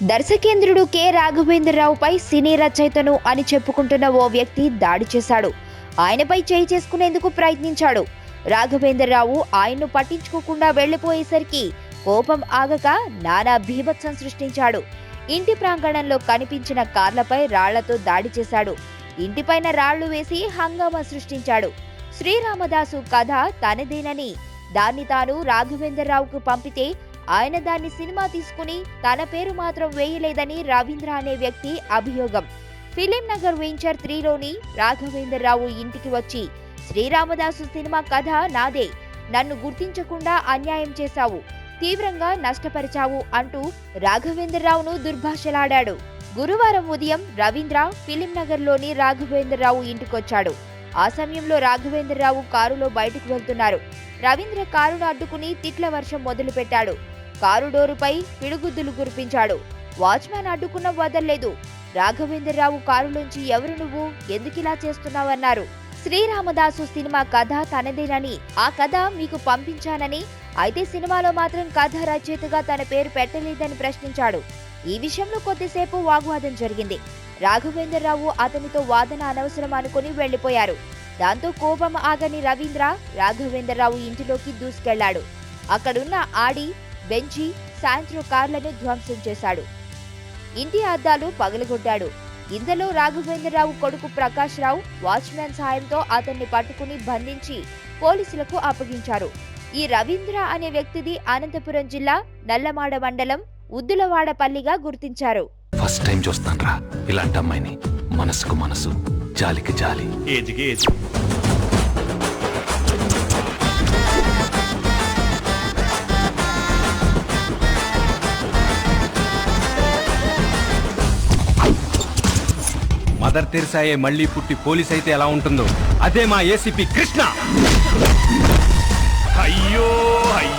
దర్శకేంద్రుడు K రాఘవేంద్రరావుపై సినీ రచయితను అని చెప్పుకుంటున్న ఓ వ్యక్తి దాడి చేశాడు. ఆయనపై చేయి చేసుకునేందుకు ప్రయత్నించాడు. రాఘవేంద్రరావు ఆయన్ను పట్టించుకోకుండా వెళ్లిపోయేసరికి కోపం ఆగక నానా బీభత్సం సృష్టించాడు. ఇంటి ప్రాంగణంలో కనిపించిన కార్లపై రాళ్లతో దాడి చేశాడు. ఇంటిపైన రాళ్లు వేసి హంగామా సృష్టించాడు. శ్రీరామదాసు కథ తనదేనని దాన్ని తాను రాఘవేంద్రరావుకు పంపితే ఆయన దాన్ని సినిమా తీసుకుని తన పేరు మాత్రం వేయలేదని రవీంద్ర అనే వ్యక్తి అభియోగం. ఫిలిం నగర్ వెంచర్ 3లోని రాఘవేంద్రరావు ఇంటికి వచ్చి శ్రీరామదాసు సినిమా కథ నాదే, నన్ను గుర్తించకుండా అన్యాయం చేశావు, తీవ్రంగా నష్టపరిచావు అంటూ రాఘవేంద్రరావును దుర్భాషలాడాడు. గురువారం ఉదయం రవీంద్ర ఫిలిం నగర్లోని రాఘవేంద్రరావు ఇంటికొచ్చాడు. ఆ సమయంలో రాఘవేంద్రరావు కారులో బయటకు వెళ్తున్నారు. రవీంద్ర కారును అడ్డుకుని తిట్ల వర్షం మొదలుపెట్టాడు. కారు డోరుపై పిడుగుద్దులు కురిపించాడు. వాచ్మ్యాన్ అడ్డుకున్న వదల్లేదు. రాఘవేంద్రరావు కారులోంచి ఎవరు నువ్వు, ఎందుకిలా చేస్తున్నావన్నారు. శ్రీరామదాసు సినిమా కథ తనదేనని, ఆ కథ మీకు పంపించానని, అయితే సినిమాలో మాత్రం కథ రచయితగా తన పేరు పెట్టలేదని ప్రశ్నించాడు. ఈ విషయంలో కొద్దిసేపు వాగ్వాదం జరిగింది. రాఘవేంద్రరావు అతనితో వాదన అనవసరం అనుకుని వెళ్లిపోయారు. దాంతో కోపం ఆగని రవీంద్ర రాఘవేంద్రరావు ఇంటిలోకి దూసుకెళ్లాడు. అక్కడున్న ఆడి, బెంజీ, శాంట్రో కార్లను ధ్వంసం చేశాడు. ఇంటి అద్దాలు పగలగొట్టాడు. ఇంతలో రాఘవేంద్రరావు కొడుకు ప్రకాష్ రావు వాచ్మ్యాన్ సాయంతో అతన్ని పట్టుకుని బంధించి పోలీసులకు అప్పగించారు. ఈ రవీంద్ర అనే వ్యక్తిది అనంతపురం జిల్లా నల్లమాడ మండలం ఉద్దులవాడపల్లిగా గుర్తించారు. ఫస్ట్ టైం చూస్తాన్రా ఇలాంటి అమ్మాయిని. మనసుకు మనసు, జాలికి జాలి. ఏజ్కి ఏజ్. మదర్ తెరిసాయే మళ్ళీ పుట్టి పోలీస్ అయితే ఎలా ఉంటుందో అదే మా ఏసీపీ కృష్ణ. అయ్యో అయ్యో.